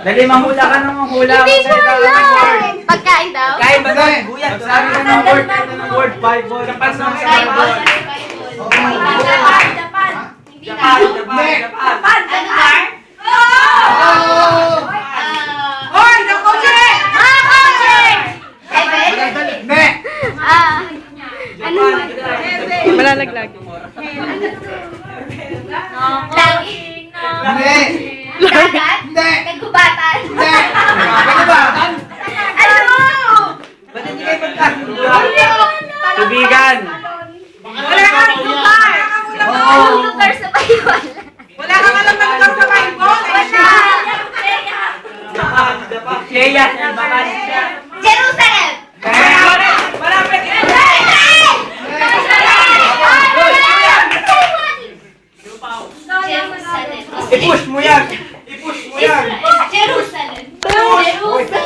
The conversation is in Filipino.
Dali, manghula ka ng manghula. Hindi ko Magsalita ka ng word. alam. Pagkain daw? Kain ba tayo? Guyat. Magsabi ka ng word. Ito ng word. Bible. Japan sa Bible. Japan. Ano ba? Hoy! Nakoche! Mga kotse! Ne! Ano ba? Malalaglag. Laging Ne! dagat? Hindi! Kagubatan? Ne! Ano ba? Ano? Ba't hindi kayo magkakuluhan? Tubigan. Wala kang lugar! Oo. Lugar sa Baywal. Wala kang alam na lugar sa Bible! Wala. Kaya, Bakan. Jerusalem! Malapit! Jerusalem. I-push mo yan! I-push mo yan! Jerusalem. Jerusalem.